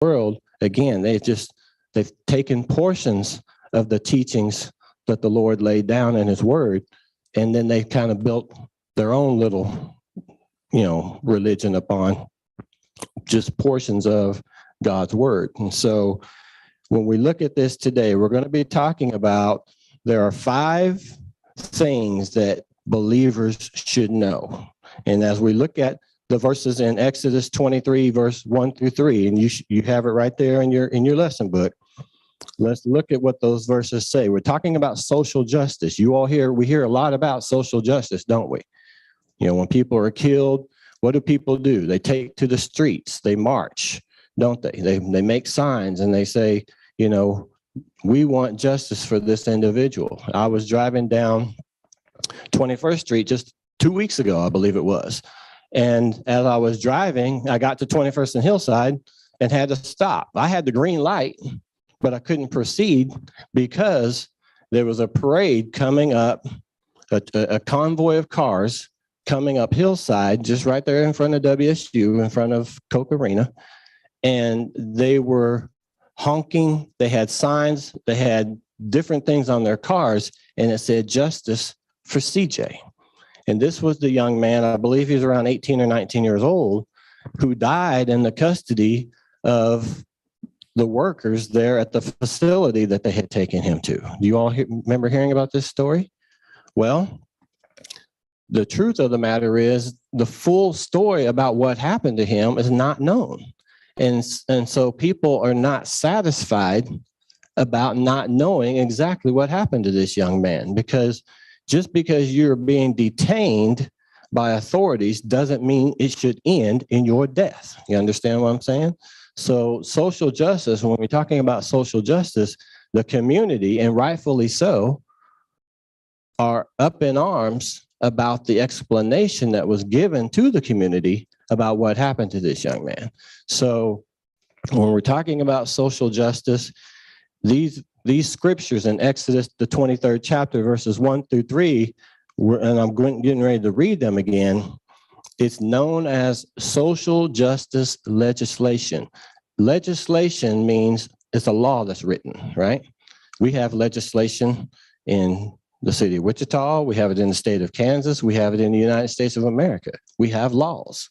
world, again, they've taken portions of the teachings that the Lord laid down in his word, and then they kind of built their own little, religion upon just portions of God's word. And so when we look at this today, we're going to be talking about there are 5 things that believers should know. And as we look at the verses in Exodus 23, verse 1 through 3, and you have it right there in your lesson book. Let's look at what those verses say. We're talking about social justice. We hear a lot about social justice, don't we? When people are killed, what do people do? They take to the streets, they march, don't they? They make signs and they say, we want justice for this individual. I was driving down 21st Street just 2 weeks ago, I believe it was. And as I was driving, I got to 21st and Hillside and had to stop. I had the green light, but I couldn't proceed because there was a parade coming up, a convoy of cars coming up Hillside, just right there in front of WSU, in front of Coke Arena. And they were honking. They had signs. They had different things on their cars, and it said justice for CJ. And this was the young man, I believe he was around 18 or 19 years old, who died in the custody of the workers there at the facility that they had taken him to. Do you all remember hearing about this story? Well, the truth of the matter is the full story about what happened to him is not known. And so people are not satisfied about not knowing exactly what happened to this young man, because just because you're being detained by authorities doesn't mean it should end in your death. You understand what I'm saying? So social justice, when we're talking about social justice, the community, and rightfully so, are up in arms about the explanation that was given to the community about what happened to this young man. So when we're talking about social justice, these scriptures in Exodus, the 23rd chapter, verses 1 through 3, and I'm getting ready to read them again. It's known as social justice legislation. Legislation means it's a law that's written, right? We have legislation in the city of Wichita. We have it in the state of Kansas. We have it in the United States of America. We have laws.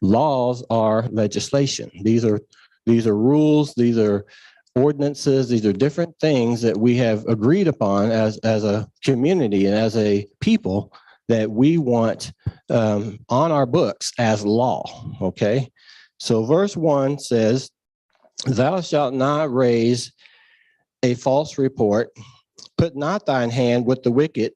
Laws are legislation. These are rules. These are ordinances. These are different things that we have agreed upon as a community and as a people that we want on our books as law. Okay. So verse 1 says, "Thou shalt not raise a false report. Put not thine hand with the wicked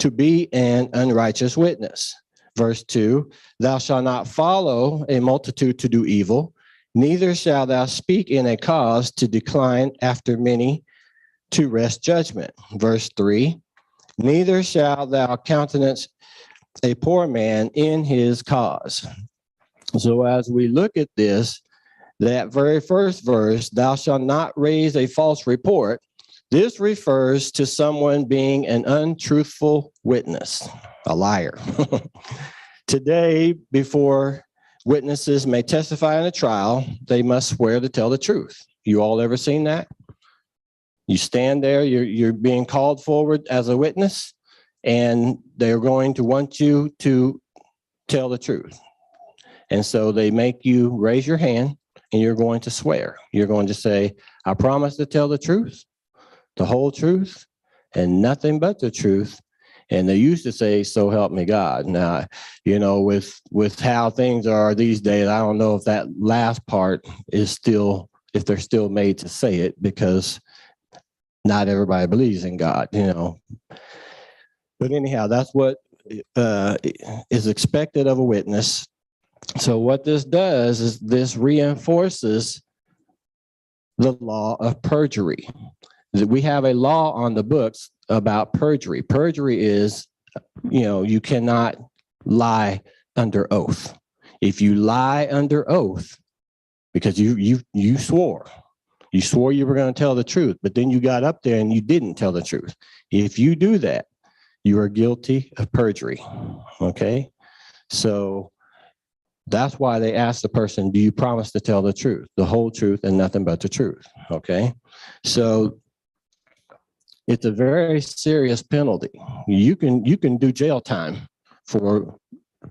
to be an unrighteous witness." Verse 2, "Thou shalt not follow a multitude to do evil, neither shalt thou speak in a cause to decline after many to wrest judgment." Verse 3, "Neither shalt thou countenance a poor man in his cause." So as we look at this, that very first verse, "Thou shalt not raise a false report," this refers to someone being an untruthful witness, a liar. Today, before witnesses may testify in a trial, they must swear to tell the truth. You all ever seen that? You stand there, you're being called forward as a witness, and they're going to want you to tell the truth. And so they make you raise your hand, and you're going to swear. You're going to say, "I promise to tell the truth, the whole truth, and nothing but the truth." And they used to say, "So help me God." Now, with how things are these days, I don't know if that last part is still, if they're still made to say it, because not everybody believes in God, But anyhow, that's what is expected of a witness. So what this does is this reinforces the law of perjury. We have a law on the books about perjury. Perjury is, you cannot lie under oath. If you lie under oath, because you swore you were going to tell the truth, but then you got up there and you didn't tell the truth. If you do that, you are guilty of perjury. Okay? So That's why they ask the person, do you promise to tell the truth, the whole truth, and nothing but the truth? Okay. So it's a very serious penalty. You can do jail time for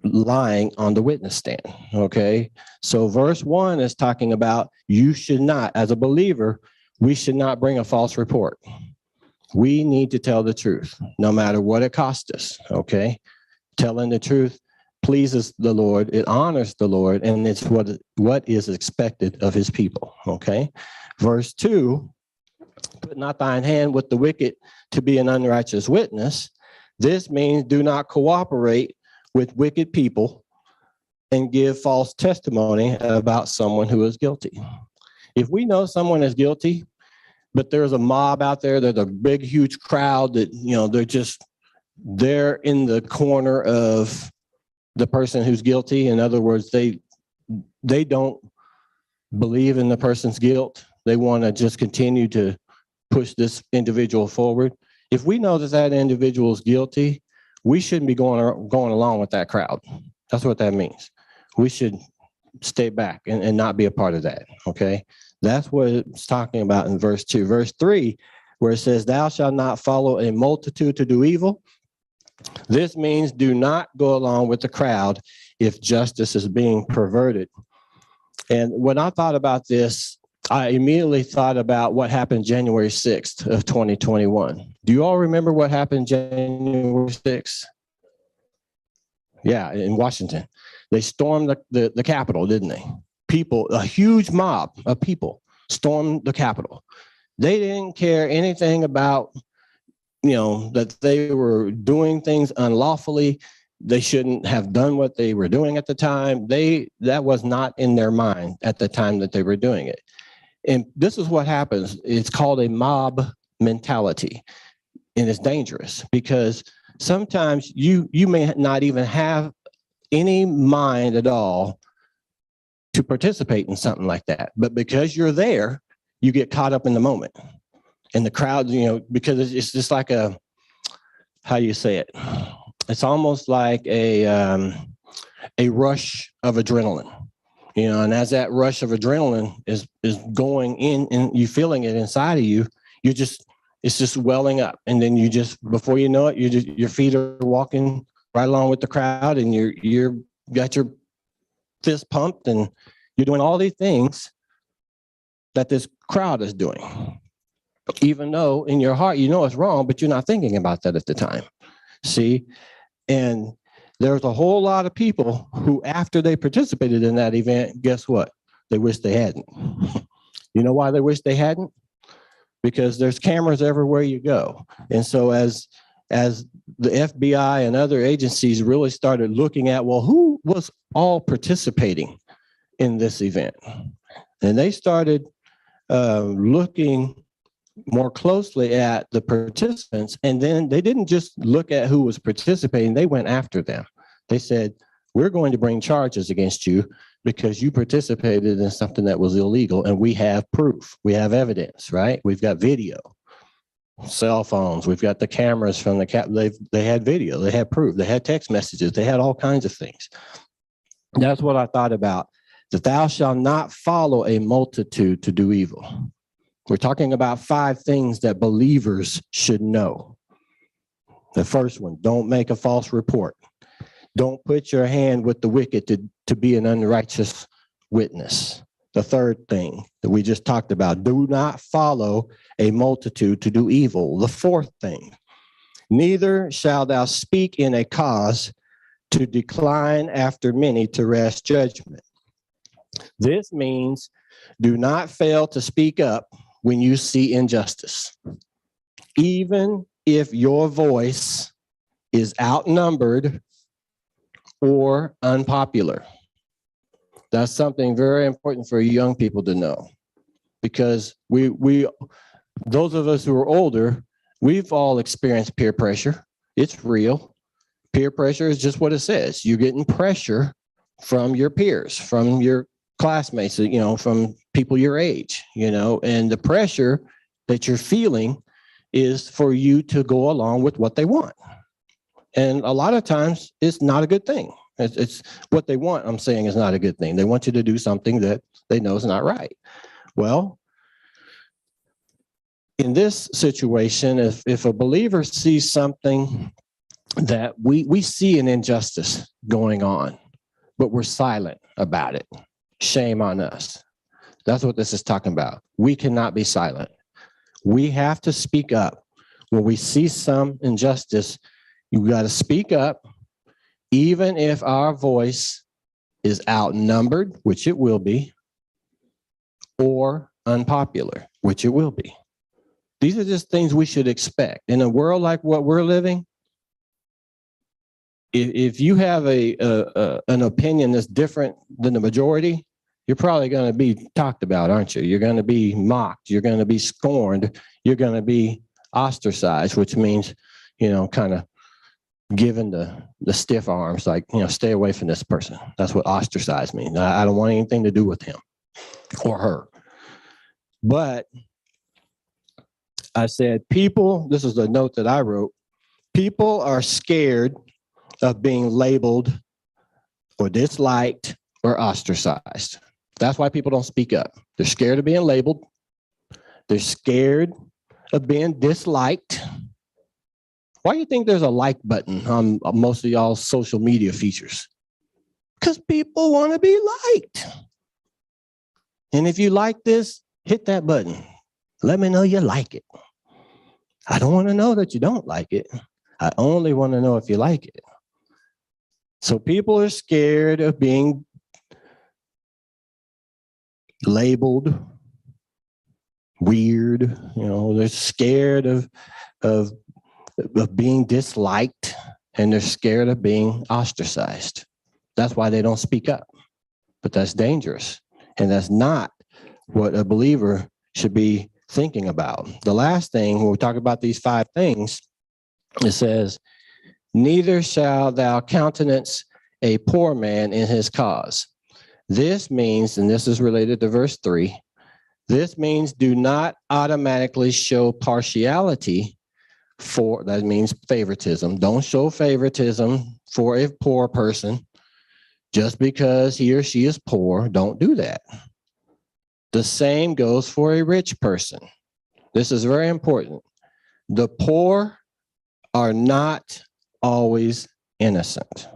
lying on the witness stand. Okay. So verse 1 is talking about you should not, as a believer, we should not bring a false report. We need to tell the truth, no matter what it costs us. Okay. Telling the truth pleases the Lord, it honors the Lord, and it's what is expected of his people. Okay. Verse 2, put not thine hand with the wicked to be an unrighteous witness. This means do not cooperate with wicked people and give false testimony about someone who is guilty. If we know someone is guilty, but there's a mob out there, there's a big, huge crowd that, they're in the corner of the person who's guilty. In other words, they don't believe in the person's guilt. They want to just continue to push this individual forward. If we know that that individual is guilty, we shouldn't be going along with that crowd. That's what that means. We should stay back and not be a part of that. Okay. That's what it's talking about in verse 2. Verse 3, where it says, thou shalt not follow a multitude to do evil. This means do not go along with the crowd if justice is being perverted. And when I thought about this, I immediately thought about what happened January 6th of 2021. Do you all remember what happened January 6th? Yeah, in Washington. They stormed the Capitol, didn't they? People, a huge mob of people stormed the Capitol. They didn't care anything about, that they were doing things unlawfully. They shouldn't have done what they were doing at the time. That was not in their mind at the time that they were doing it. And this is what happens. It's called a mob mentality. And it's dangerous because sometimes you may not even have any mind at all to participate in something like that. But because you're there, you get caught up in the moment. And the crowd, because it's just like how do you say it? It's almost like a rush of adrenaline. And as that rush of adrenaline is going in and you feeling it inside of you, it's just welling up. And then before you know it, your feet are walking right along with the crowd and you're got your fist pumped and you're doing all these things that this crowd is doing. Even though in your heart, it's wrong, but you're not thinking about that at the time. See? And there's a whole lot of people who, after they participated in that event, guess what? They wish they hadn't. You know why they wish they hadn't? Because there's cameras everywhere you go. And so as the FBI and other agencies really started looking at, well, who was all participating in this event? And they started looking more closely at the participants. And then they didn't just look at who was participating. They went after them. They said, we're going to bring charges against you because you participated in something that was illegal. And we have proof. We have evidence, right? We've got video, cell phones. We've got the cameras from they had video. They had proof. They had text messages. They had all kinds of things. That's what I thought about. That thou shalt not follow a multitude to do evil. We're talking about 5 things that believers should know. The first one, don't make a false report. Don't put your hand with the wicked to be an unrighteous witness. The third thing that we just talked about, do not follow a multitude to do evil. The fourth thing, neither shalt thou speak in a cause to decline after many to wrest judgment. This means do not fail to speak up when you see injustice. Even if your voice is outnumbered or unpopular. That's something very important for young people to know, because we those of us who are older, we've all experienced peer pressure. It's real. Peer pressure is just what it says. You're getting pressure from your peers, from your classmates, from people your age, and the pressure that you're feeling is for you to go along with what they want. And a lot of times it's not a good thing. It's what they want. I'm saying is not a good thing. They want you to do something that they know is not right. Well, in this situation, if a believer sees something that we see an injustice going on, but we're silent about it, shame on us. That's what this is talking about. We cannot be silent. We have to speak up. When we see some injustice, you got to speak up, even if our voice is outnumbered, which it will be, or unpopular, which it will be. These are just things we should expect. In a world like what we're living, if you have an opinion that's different than the majority, you're probably going to be talked about, aren't you? You're going to be mocked. You're going to be scorned. You're going to be ostracized, which means, kind of given the stiff arms, like, stay away from this person. That's what ostracized means. I don't want anything to do with him or her. But I said, this is the note that I wrote, people are scared of being labeled or disliked or ostracized. That's why people don't speak up. They're scared of being labeled. They're scared of being disliked. Why do you think there's a like button on most of y'all's social media features? Because people want to be liked. And if you like this, hit that button. Let me know you like it. I don't want to know that you don't like it. I only want to know if you like it. So people are scared of being labeled weird. They're scared of being disliked, and they're scared of being ostracized. That's why they don't speak up. But that's dangerous. And that's not what a believer should be thinking about. The last thing, when we talk about these 5 things, it says, neither shall thou countenance a poor man in his cause. This means, and this is related to verse 3, this means do not automatically show partiality that means favoritism. Don't show favoritism for a poor person just because he or she is poor. Don't do that. The same goes for a rich person. This is very important. The poor are not always innocent,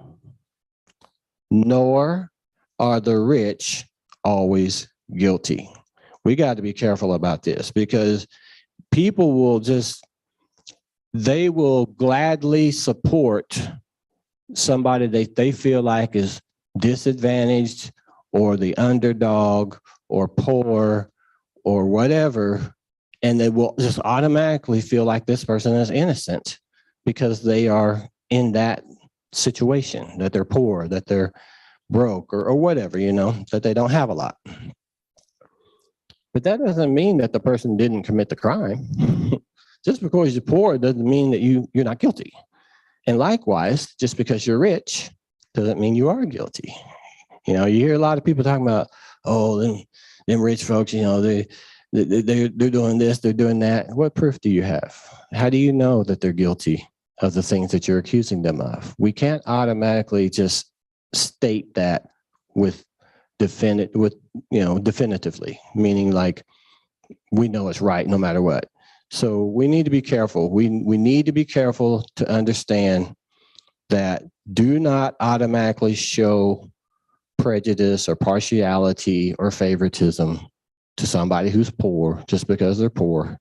nor are the rich always guilty. We got to be careful about this, because people will they will gladly support somebody they feel like is disadvantaged or the underdog or poor or whatever, and they will just automatically feel like this person is innocent because they are in that situation, that they're poor, that they're broke or whatever, that they don't have a lot. But that doesn't mean that the person didn't commit the crime. Just because you're poor doesn't mean that you're not guilty. And likewise, just because you're rich doesn't mean you are guilty. You hear a lot of people talking about, them rich folks, they're doing this, they're doing that. What proof do you have? How do you know that they're guilty of the things that you're accusing them of? We can't automatically just state that definitively, meaning like we know it's right no matter what. So we need to be careful. We need to be careful to understand that do not automatically show prejudice or partiality or favoritism to somebody who's poor just because they're poor.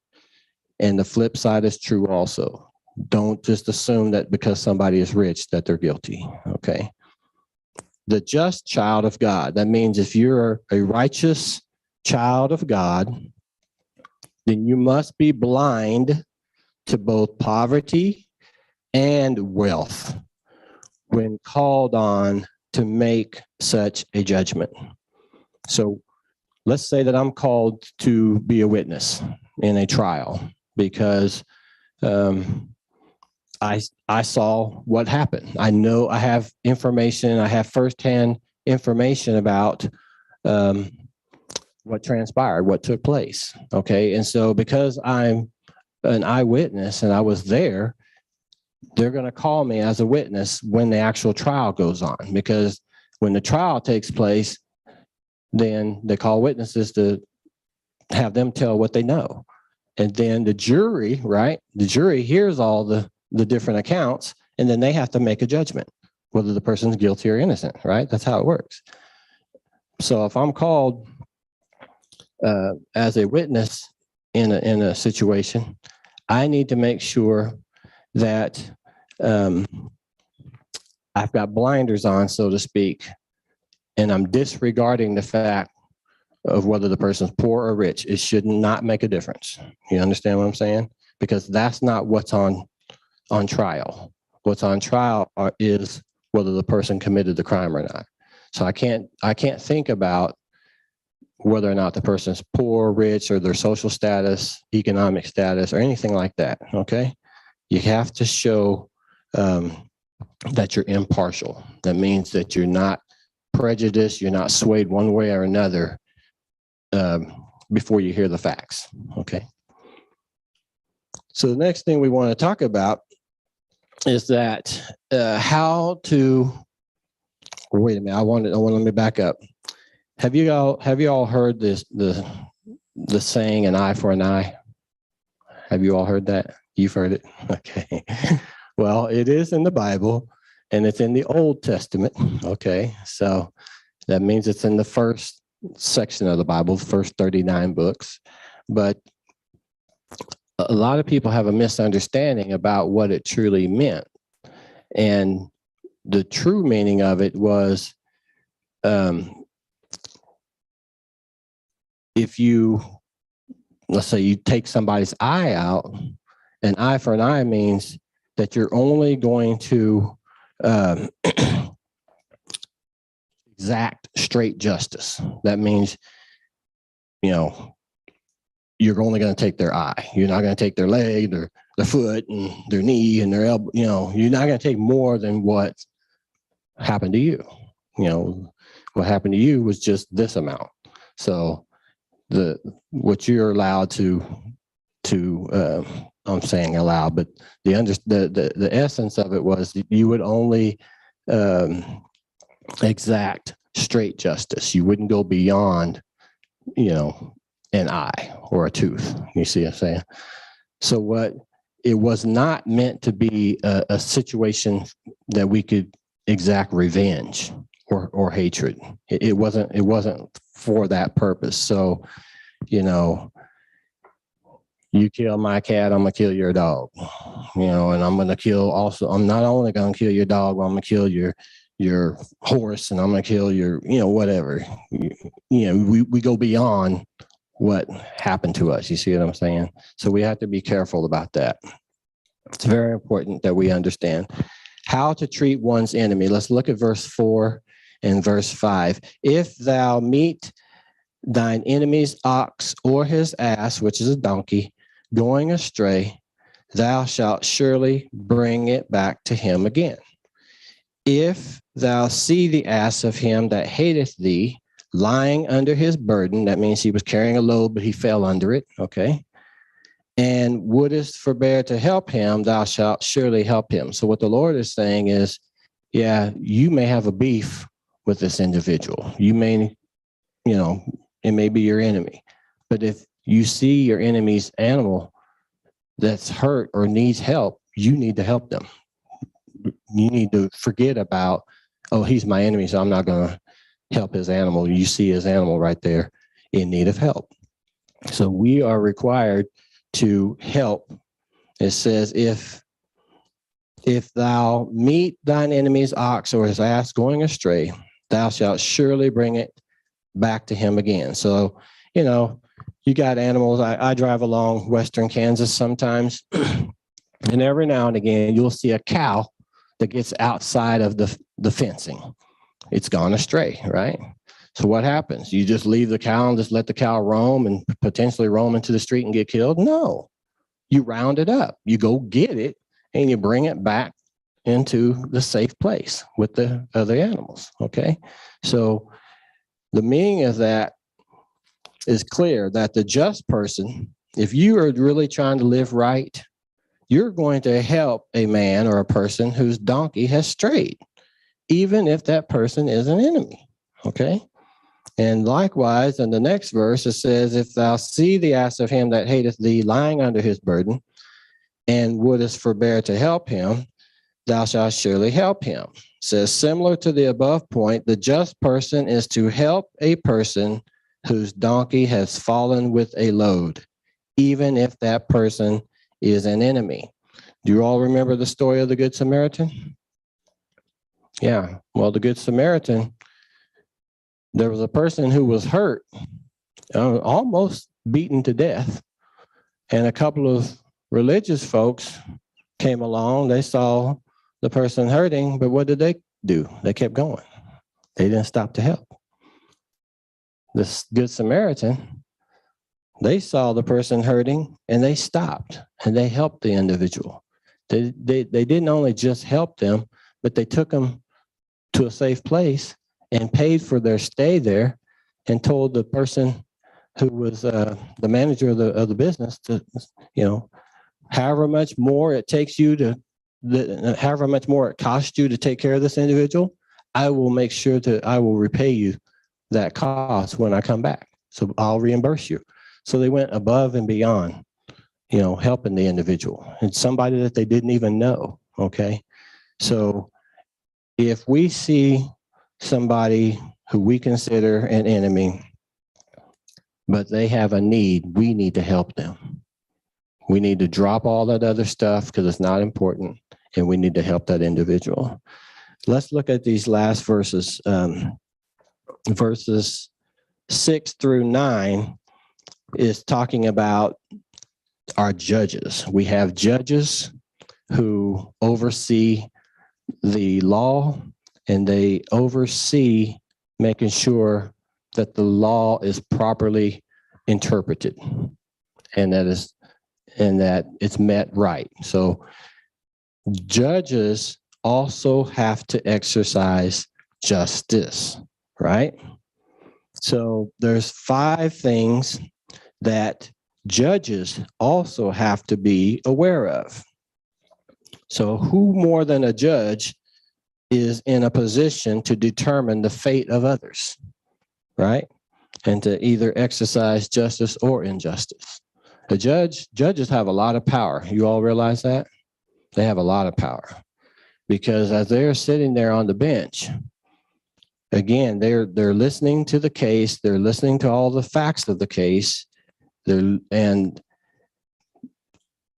And the flip side is true also. Don't just assume that because somebody is rich that they're guilty, okay? The just child of God, that means if you're a righteous child of God, then you must be blind to both poverty and wealth when called on to make such a judgment. So let's say that I'm called to be a witness in a trial because I saw what happened. I know I have information. I have firsthand information about what transpired, what took place. Okay. And so because I'm an eyewitness and I was there, they're going to call me as a witness when the actual trial goes on, because when the trial takes place, then they call witnesses to have them tell what they know. And then the jury, right? The jury hears all the different accounts, and then they have to make a judgment whether the person's guilty or innocent, right? That's how it works. So if I'm called as a witness in a situation, I need to make sure that I've got blinders on, so to speak, and I'm disregarding the fact of whether the person's poor or rich. It should not make a difference. You understand what I'm saying? Because that's not what's on trial. What's on trial is whether the person committed the crime or not. So I can't think about whether or not the person's poor, rich, or their social status, economic status, or anything like that. Okay, you have to show that you're impartial. That means that you're not prejudiced, you're not swayed one way or another before you hear the facts. Okay. So the next thing we want to talk about is that how to. Wait a minute. Let me back up. Have you all heard this the saying "an eye for an eye"? Have you all heard that? You've heard it. Okay. Well, it is in the Bible, and it's in the Old Testament. Okay, so that means it's in the first section of the Bible, the first 39 books. But a lot of people have a misunderstanding about what it truly meant. And the true meaning of it was, if you, let's say you take somebody's eye out, an eye for an eye means that you're only going to exact straight justice. That means, you're only going to take their eye. You're not going to take their leg, their foot, and their knee, and their elbow. You're not going to take more than what happened to you. What happened to you was just this amount. So what you're allowed to I'm saying allowed, but the essence of it was that you would only exact straight justice. You wouldn't go beyond, an eye or a tooth. You see what I'm saying? So it was not meant to be a situation that we could exact revenge or hatred. It wasn't for that purpose. So, you kill my cat, I'm gonna kill your dog. And I'm gonna kill also. I'm not only gonna kill your dog, but I'm gonna kill your horse, and I'm gonna kill your, whatever. We go beyond what happened to us. You see what I'm saying? So we have to be careful about that. It's very important that we understand how to treat one's enemy. Let's look at verse 4 and verse 5. If thou meet thine enemy's ox or his ass, which is a donkey, going astray, thou shalt surely bring it back to him again. If thou see the ass of him that hateth thee lying under his burden, that means he was carrying a load, but he fell under it, okay, and wouldest forbear to help him, thou shalt surely help him. So what the Lord is saying is, yeah, you may have a beef with this individual. You may, it may be your enemy. But if you see your enemy's animal that's hurt or needs help, you need to help them. You need to forget about, oh, he's my enemy, so I'm not going to help his animal. You see his animal right there in need of help. So we are required to help. It says, if thou meet thine enemy's ox or his ass going astray, thou shalt surely bring it back to him again. So, you got animals. I drive along western Kansas sometimes, and every now and again, you'll see a cow that gets outside of the fencing. It's gone astray, right? So what happens? You just leave the cow and just let the cow roam and potentially roam into the street and get killed? No. You round it up. You go get it, and you bring it back into the safe place with the other animals, okay? So the meaning of that is clear, that the just person, if you are really trying to live right, you're going to help a man or a person whose donkey has strayed, even if that person is an enemy. Okay? And likewise, in the next verse, it says, if thou see the ass of him that hateth thee lying under his burden, and wouldest forbear to help him, thou shalt surely help him. It says, similar to the above point, the just person is to help a person whose donkey has fallen with a load, even if that person is an enemy. Do you all remember the story of the Good Samaritan? Yeah. Well, the Good Samaritan, there was a person who was hurt, almost beaten to death. And a couple of religious folks came along. They saw the person hurting, but what did they do? They kept going. They didn't stop to help. This Good Samaritan, they saw the person hurting and they stopped and they helped the individual. They didn't only just help them, but they took them to a safe place and paid for their stay there, and told the person who was the manager of the business to, however much more it takes you to, however much more it costs you to take care of this individual, I will make sure I will repay you that cost when I come back. So I'll reimburse you. So they went above and beyond, helping the individual and somebody that they didn't even know. Okay. So if we see somebody who we consider an enemy, but they have a need, we need to help them. We need to drop all that other stuff because it's not important, and we need to help that individual. Let's look at these last verses. Verses 6 through 9 is talking about our judges. We have judges who oversee the law, and they oversee making sure that the law is properly interpreted and that it's met right. So judges also have to exercise justice, right? So there's 5 things that judges also have to be aware of. So who more than a judge is in a position to determine the fate of others, right? And to either exercise justice or injustice. Judges have a lot of power. You all realize that? They have a lot of power because as they're sitting there on the bench, again, they're listening to the case. They're listening to all the facts of the case. And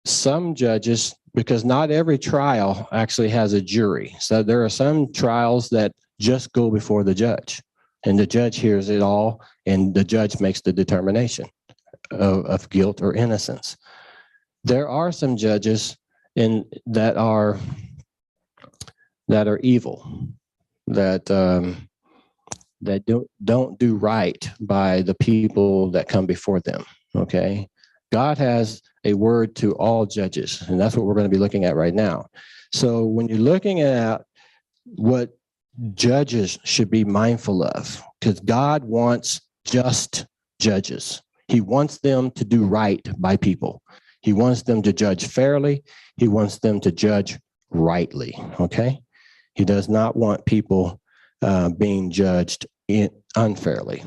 some judges, because not every trial actually has a jury. So there are some trials that just go before the judge, and the judge hears it all, and the judge makes the determination of guilt or innocence. There are some judges that are evil, that don't do right by the people that come before them. Okay, God has a word to all judges, and that's what we're going to be looking at right now. So when you're looking at what judges should be mindful of, because God wants just judges. He wants them to do right by people. He wants them to judge fairly. He wants them to judge rightly. Okay, he does not want people being judged unfairly.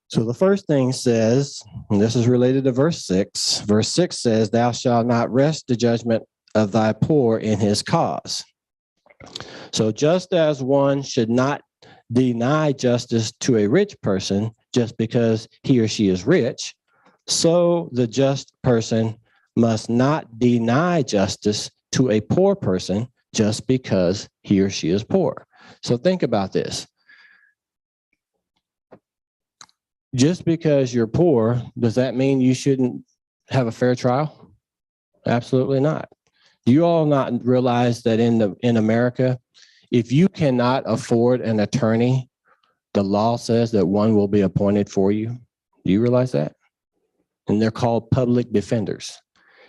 So the first thing says, and this is related to verse 6. Verse 6 says, thou shalt not rest the judgment of thy poor in his cause. So just as one should not deny justice to a rich person just because he or she is rich, so the just person must not deny justice to a poor person just because he or she is poor. So think about this. Just because you're poor, does that mean you shouldn't have a fair trial? Absolutely not. Do you all not realize that in America, if you cannot afford an attorney, the law says that one will be appointed for you? Do you realize that? And they're called public defenders,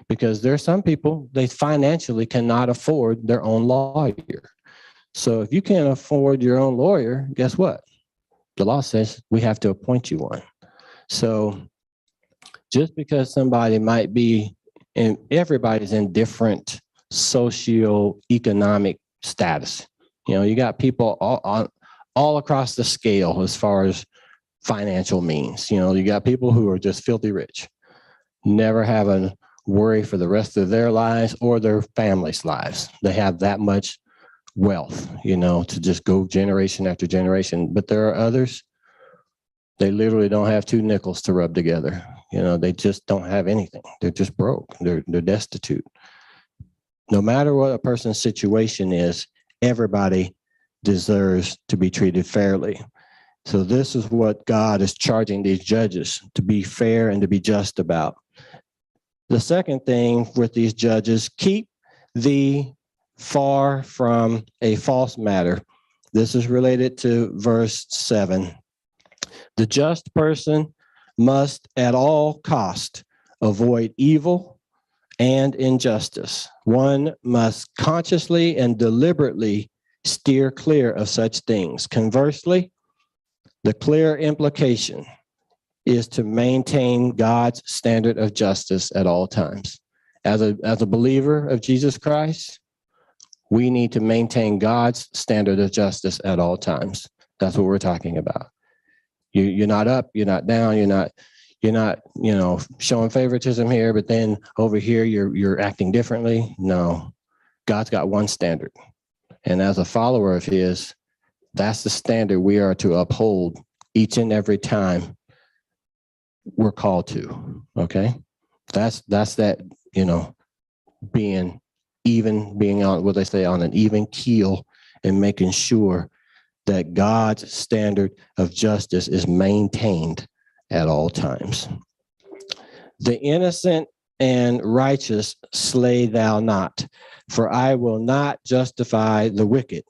because there are some people, they financially cannot afford their own lawyer. So if you can't afford your own lawyer, guess what? The law says we have to appoint you one. So just because somebody might be and everybody's in different socioeconomic status. You got people all across the scale as far as financial means. You got people who are just filthy rich, never having worry for the rest of their lives or their families' lives. They have that much wealth, to just go generation after generation. But there are others, they literally don't have two nickels to rub together. They just don't have anything. They're just broke. They're destitute. No matter what a person's situation is, everybody deserves to be treated fairly. So this is what God is charging these judges to be fair and to be just about. The second thing with these judges, keep thee far from a false matter. This is related to verse 7. The just person must at all cost avoid evil and injustice. One must consciously and deliberately steer clear of such things. Conversely, the clear implication is to maintain God's standard of justice at all times. As a believer of Jesus Christ, we need to maintain God's standard of justice at all times. That's what we're talking about. You're not up, you're not down, you're not, showing favoritism here, but then over here you're acting differently. No, God's got one standard. And as a follower of his, that's the standard we are to uphold each and every time we're called to. Okay. That's that, being on what they say, on an even keel, and making sure that God's standard of justice is maintained at all times. The innocent and righteous slay thou not, for I will not justify the wicked.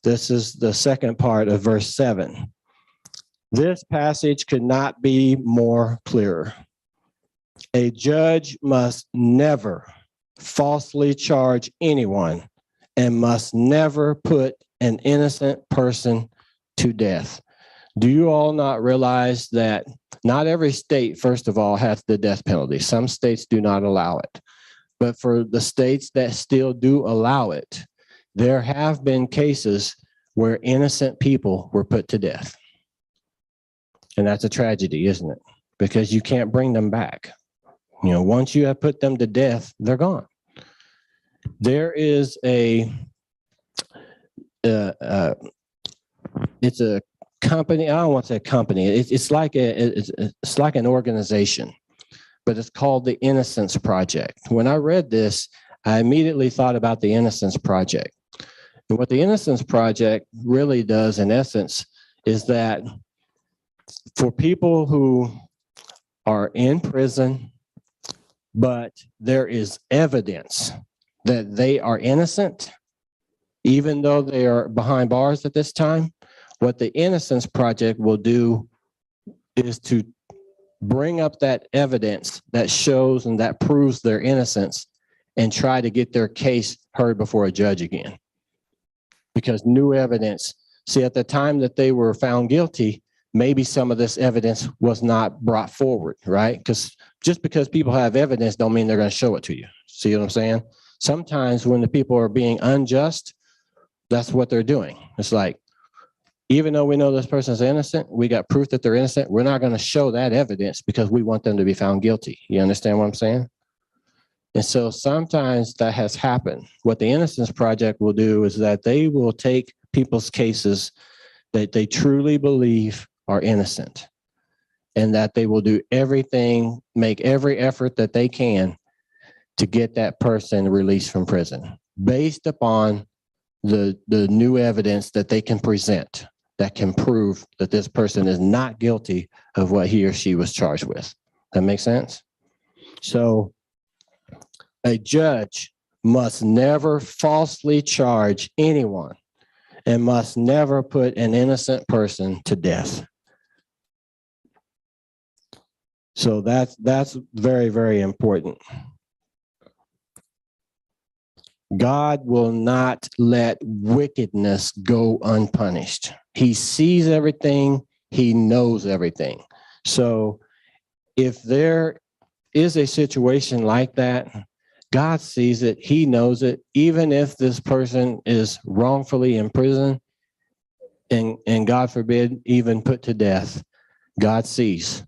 This is the second part of verse 7. This passage could not be more clearer. A judge must never falsely charge anyone and must never put an innocent person to death. Do you all not realize that not every state, first of all, has the death penalty? Some states do not allow it. But for the states that still do allow it, there have been cases where innocent people were put to death. And that's a tragedy, isn't it? Because you can't bring them back. Once you have put them to death, they're gone. There is it's a company. I don't want to say company. It's like an organization, but it's called the Innocence Project. When I read this, I immediately thought about the Innocence Project. And what the Innocence Project really does, in essence, is that for people who are in prison, but there is evidence that they are innocent, even though they are behind bars at this time, what the Innocence Project will do is to bring up that evidence that shows and that proves their innocence and try to get their case heard before a judge again. Because new evidence, at the time that they were found guilty, maybe some of this evidence was not brought forward, right? Because just because people have evidence don't mean they're going to show it to you. See what I'm saying? Sometimes when the people are being unjust, that's what they're doing. It's like, even though we know this person's innocent, we got proof that they're innocent, we're not going to show that evidence because we want them to be found guilty. You understand what I'm saying? And so sometimes that has happened. What the Innocence Project will do is that they will take people's cases that they truly believe are innocent, and that they will do everything, make every effort that they can to get that person released from prison based upon the new evidence that they can present that can prove that this person is not guilty of what he or she was charged with. That makes sense? So a judge must never falsely charge anyone and must never put an innocent person to death. So that's very, very important. God will not let wickedness go unpunished. He sees everything. He knows everything. So if there is a situation like that, God sees it. He knows it. Even if this person is wrongfully in prison and God forbid, even put to death, God sees.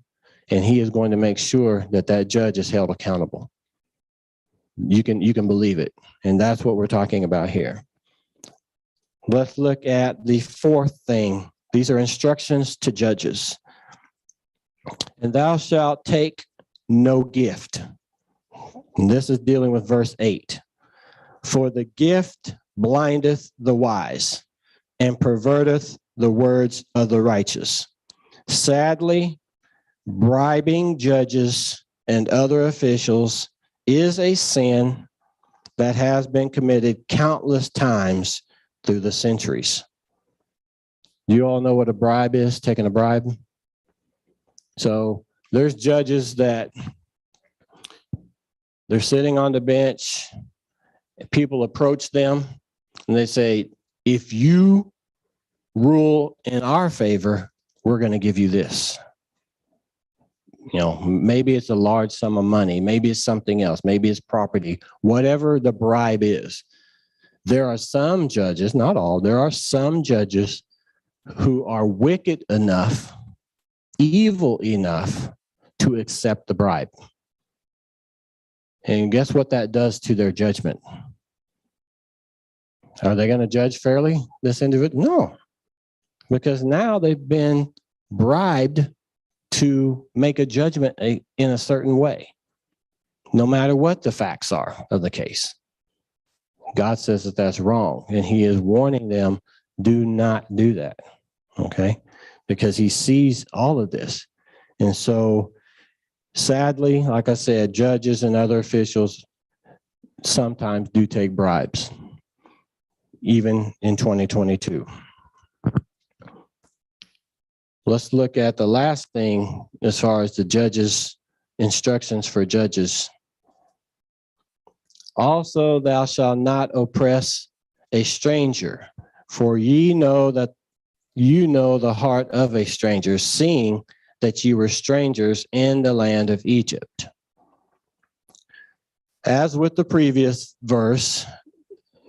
And he is going to make sure that that judge is held accountable. You can believe it. And that's what we're talking about here. Let's look at the fourth thing. These are instructions to judges. And thou shalt take no gift. And this is dealing with verse 8. For the gift blindeth the wise and perverteth the words of the righteous. Sadly, bribing judges and other officials is a sin that has been committed countless times through the centuries. You all know what a bribe is, taking a bribe? So there's judges that they're sitting on the bench, people approach them, and they say, if you rule in our favor, we're going to give you this. You know, maybe it's a large sum of money, maybe it's something else, maybe it's property, whatever the bribe is. There are some judges, not all, there are some judges who are wicked enough, evil enough to accept the bribe. And guess what that does to their judgment? Are they going to judge fairly, this individual? No, because now they've been bribed to make a judgment in a certain way, no matter what the facts are of the case. God says that that's wrong, and he is warning them, do not do that, okay? Because he sees all of this. And so, sadly, like I said, judges and other officials sometimes do take bribes, even in 2022. Let's look at the last thing as far as the judges, instructions for judges. Also, thou shalt not oppress a stranger, for ye know that you know the heart of a stranger, seeing that ye were strangers in the land of Egypt. As with the previous verse,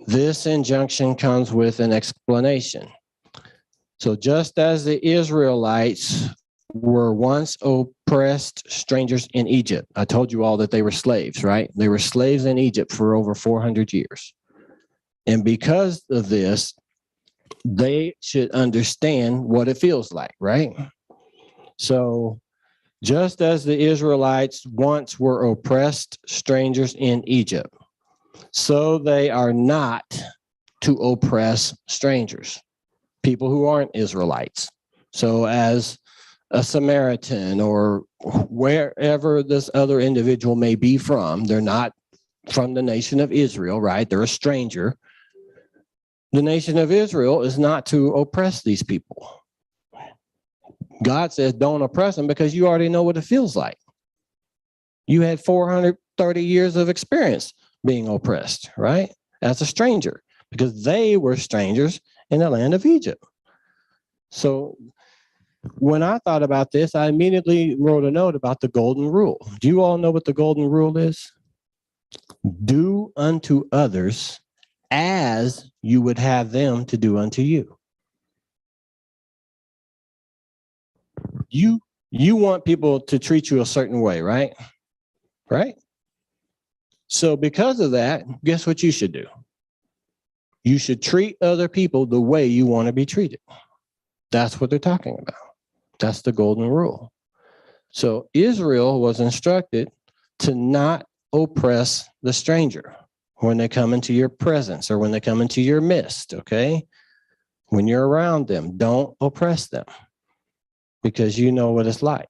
this injunction comes with an explanation. So just as the Israelites were once oppressed strangers in Egypt, I told you all that they were slaves, right? They were slaves in Egypt for over 400 years. And because of this, they should understand what it feels like, right? So just as the Israelites once were oppressed strangers in Egypt, so they are not to oppress strangers, people who aren't Israelites. So as a Samaritan or wherever this other individual may be from, they're not from the nation of Israel, right? They're a stranger. The nation of Israel is not to oppress these people. God says don't oppress them because you already know what it feels like. You had 430 years of experience being oppressed, right? As a stranger, because they were strangers in the land of Egypt. So when I thought about this, I immediately wrote a note about the golden rule. Do you all know what the golden rule is? Do unto others as you would have them to do unto you. You want people to treat you a certain way, right? Right? So because of that, guess what you should do? You should treat other people the way you want to be treated. That's what they're talking about. That's the golden rule. So Israel was instructed to not oppress the stranger when they come into your presence or when they come into your midst, okay? When you're around them, don't oppress them because you know what it's like.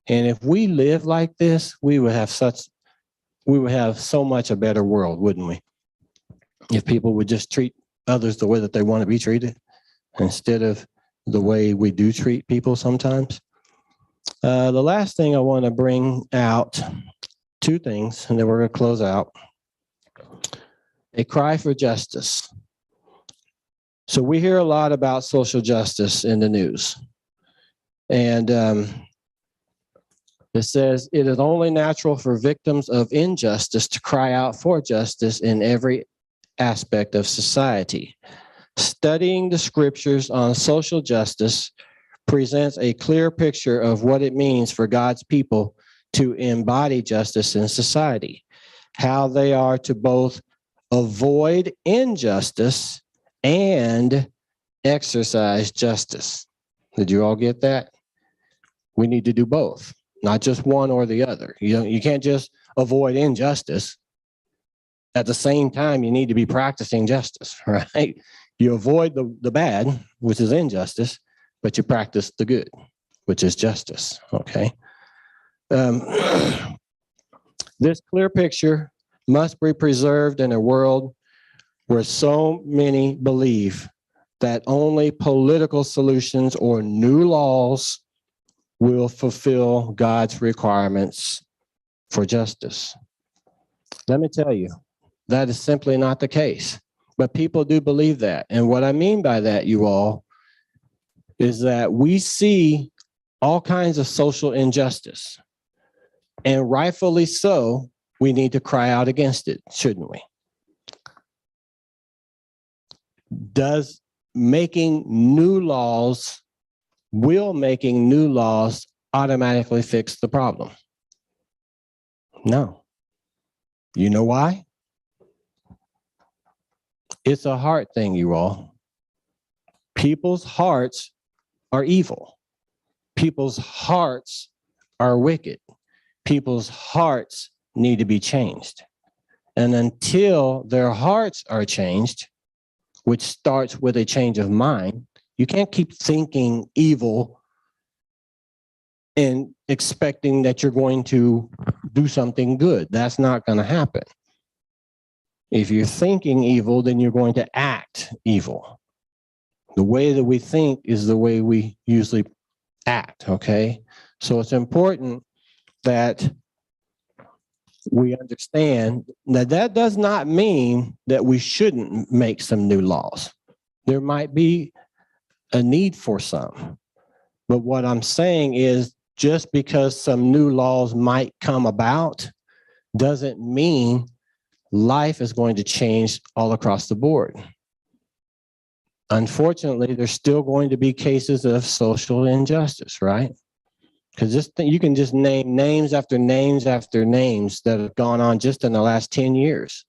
And if we live like this, we would have so much a better world, wouldn't we? If people would just treat others the way that they want to be treated instead of the way we do treat people sometimes. The last thing I want to bring out, two things, and then we're going to close out. A cry for justice. So we hear a lot about social justice in the news. And It says, it is only natural for victims of injustice to cry out for justice in every aspect of society. Studying the scriptures on social justice presents a clear picture of what it means for God's people to embody justice in society, how they are to both avoid injustice and exercise justice. Did you all get that? We need to do both, not just one or the other. You can't just avoid injustice. At the same time, you need to be practicing justice, right? You avoid the bad, which is injustice, but you practice the good, which is justice, okay? This clear picture must be preserved in a world where so many believe that only political solutions or new laws will fulfill God's requirements for justice. Let me tell you, that is simply not the case. But people do believe that. And what I mean by that, you all, is that we see all kinds of social injustice. And rightfully so, we need to cry out against it, shouldn't we? Does making new laws, will making new laws automatically fix the problem? No. You know why? It's a heart thing, you all. People's hearts are evil. People's hearts are wicked. People's hearts need to be changed. And until their hearts are changed, which starts with a change of mind, you can't keep thinking evil and expecting that you're going to do something good. That's not going to happen. If you're thinking evil, then you're going to act evil. The way that we think is the way we usually act, okay? So it's important that we understand that that does not mean that we shouldn't make some new laws. There might be a need for some. But what I'm saying is just because some new laws might come about doesn't mean life is going to change all across the board. Unfortunately, there's still going to be cases of social injustice, right? Because you can just name names after names after names that have gone on just in the last 10 years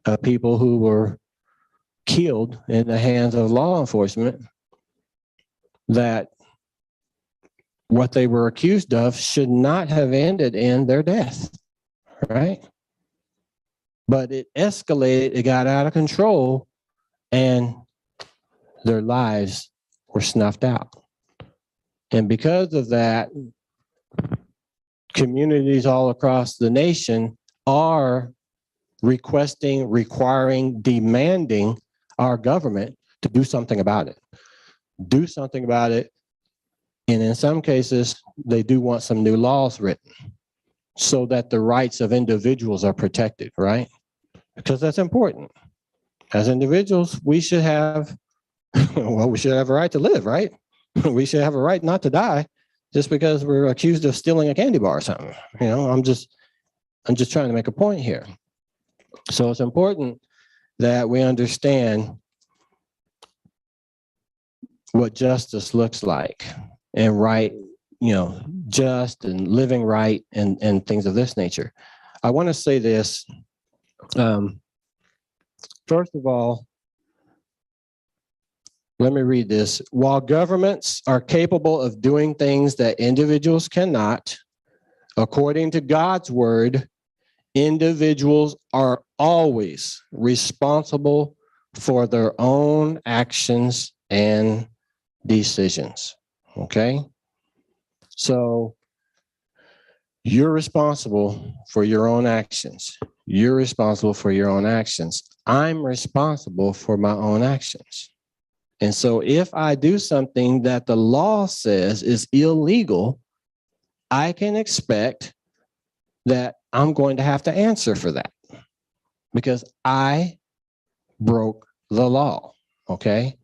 of people who were killed in the hands of law enforcement, that what they were accused of should not have ended in their death, right? But it escalated, it got out of control, and their lives were snuffed out. And because of that, communities all across the nation are requesting, requiring, demanding our government to do something about it. Do something about it. And in some cases, they do want some new laws written so that the rights of individuals are protected, right? Because that's important. As individuals, we should have, well, we should have a right to live, right? We should have a right not to die just because we're accused of stealing a candy bar or something. You know, I'm just trying to make a point here. So it's important that we understand what justice looks like, and right, you know, just and living right and things of this nature. I want to say this. First of all, let me read this. While governments are capable of doing things that individuals cannot, according to God's word, individuals are always responsible for their own actions and decisions. Okay? So you're responsible for your own actions. You're responsible for your own actions. I'm responsible for my own actions. And so if I do something that the law says is illegal, I can expect that I'm going to have to answer for that because I broke the law, okay?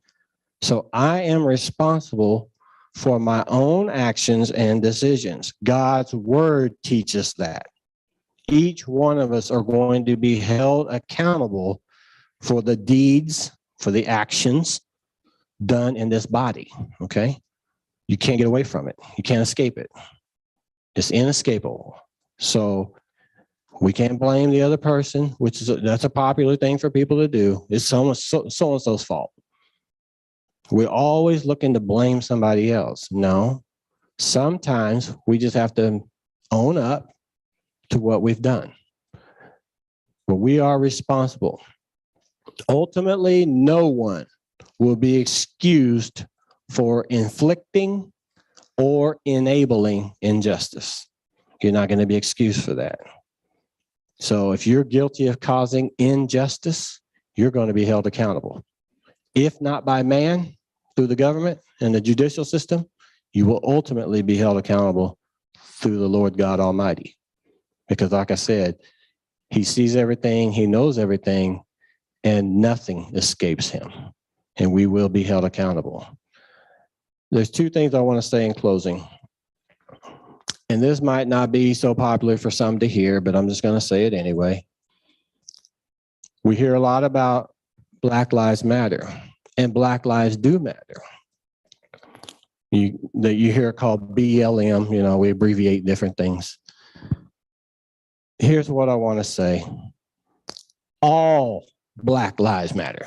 So I am responsible for my own actions and decisions. God's word teaches that. Each one of us are going to be held accountable for the deeds, for the actions done in this body, okay? You can't get away from it. You can't escape it. It's inescapable. So we can't blame the other person, which is that's a popular thing for people to do. It's so-and-so's fault. We're always looking to blame somebody else. No, sometimes we just have to own up to what we've done. But we are responsible. Ultimately, no one will be excused for inflicting or enabling injustice. You're not going to be excused for that. So if you're guilty of causing injustice, you're going to be held accountable. If not by man, through the government and the judicial system, you will ultimately be held accountable through the Lord God Almighty. Because like I said, he sees everything, he knows everything, and nothing escapes him. And we will be held accountable. There's two things I want to say in closing. And this might not be so popular for some to hear, but I'm just going to say it anyway. We hear a lot about Black Lives Matter, and Black lives do matter. You hear it called BLM, you know, we abbreviate different things. Here's what I want to say. All Black lives matter.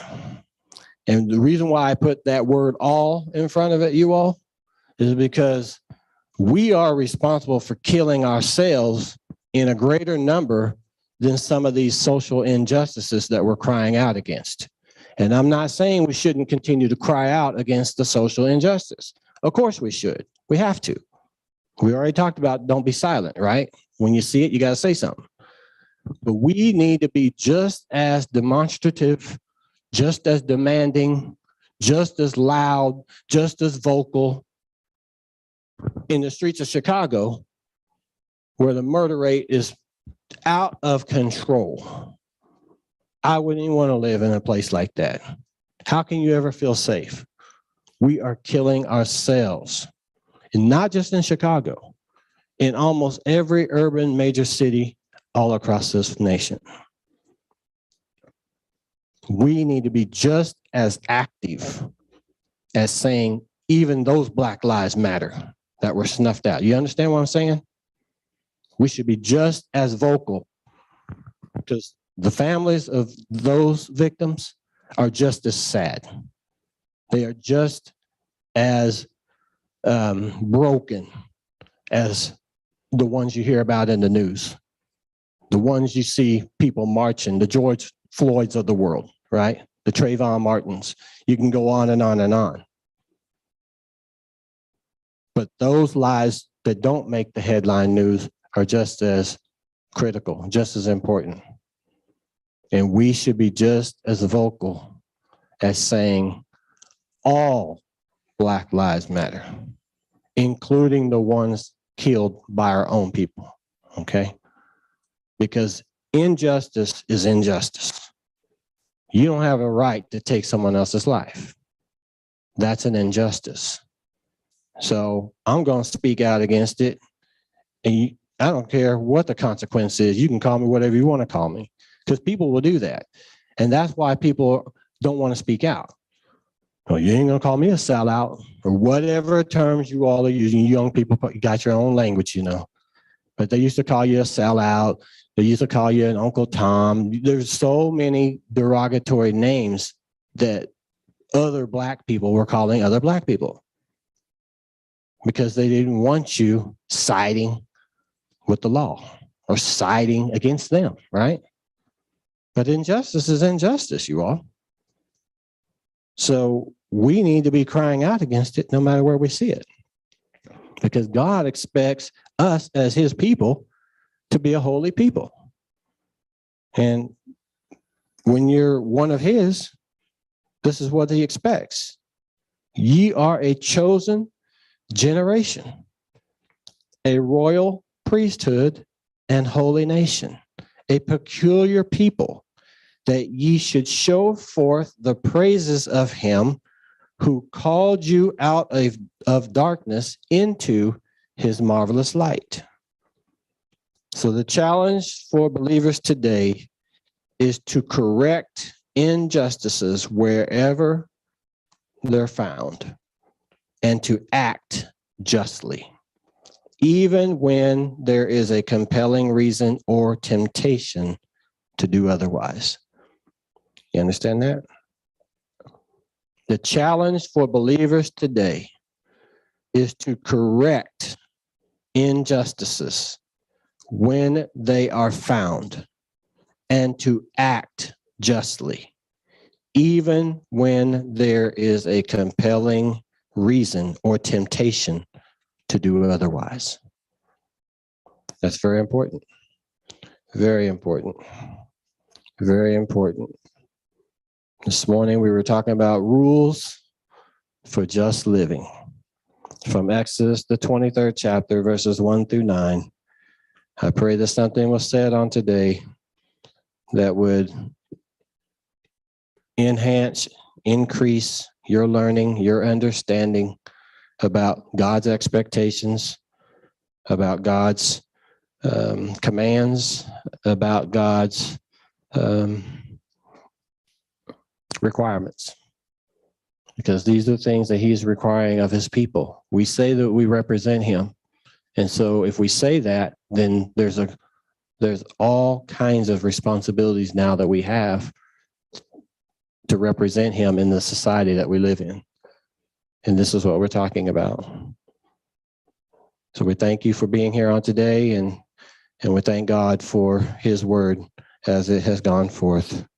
And the reason why I put that word all in front of it, you all, is because we are responsible for killing ourselves in a greater number than some of these social injustices that we're crying out against. And I'm not saying we shouldn't continue to cry out against the social injustice. Of course we should. We have to. We already talked about don't be silent, right? When you see it, you got to say something. But we need to be just as demonstrative, just as demanding, just as loud, just as vocal in the streets of Chicago, where the murder rate is out of control. I wouldn't even want to live in a place like that. How can you ever feel safe? We are killing ourselves, and not just in Chicago, in almost every urban major city all across this nation. We need to be just as active as saying even those Black lives matter that were snuffed out. You understand what I'm saying? We should be just as vocal, because the families of those victims are just as sad. They are just as broken as the ones you hear about in the news, the ones you see people marching, the George Floyds of the world, right? The Trayvon Martins. You can go on and on and on. But those lives that don't make the headline news are just as critical, just as important. And we should be just as vocal as saying all Black lives matter, including the ones killed by our own people, okay? Because injustice is injustice. You don't have a right to take someone else's life. That's an injustice. So I'm going to speak out against it. And I don't care what the consequence is. You can call me whatever you want to call me, because people will do that. And that's why people don't want to speak out. Well, you ain't going to call me a sellout, or whatever terms you all are using. You young people, you got your own language, you know. But they used to call you a sellout. They used to call you an Uncle Tom. There's so many derogatory names that other Black people were calling other Black people, because they didn't want you siding with the law or siding against them, right? But injustice is injustice, you all. So we need to be crying out against it no matter where we see it, because God expects us as his people to be a holy people. And when you're one of his, this is what he expects. Ye are a chosen generation, a royal priesthood and holy nation, a peculiar people, that ye should show forth the praises of him who called you out of darkness into his marvelous light. So the challenge for believers today is to correct injustices wherever they're found and to act justly, even when there is a compelling reason or temptation to do otherwise. You understand that? The challenge for believers today is to correct injustices when they are found and to act justly, even when there is a compelling reason or temptation to do otherwise. That's very important. Very important. Very important. This morning we were talking about rules for just living. From Exodus, the 23rd chapter, verses 1 through 9. I pray that something was said on today that would enhance, increase your learning, your understanding about God's expectations, about God's commands, about God's requirements. Because these are things that he's requiring of his people. We say that we represent him. And so if we say that, then there's all kinds of responsibilities now that we have to represent him in the society that we live in. And this is what we're talking about. So we thank you for being here on today, and we thank God for his word as it has gone forth.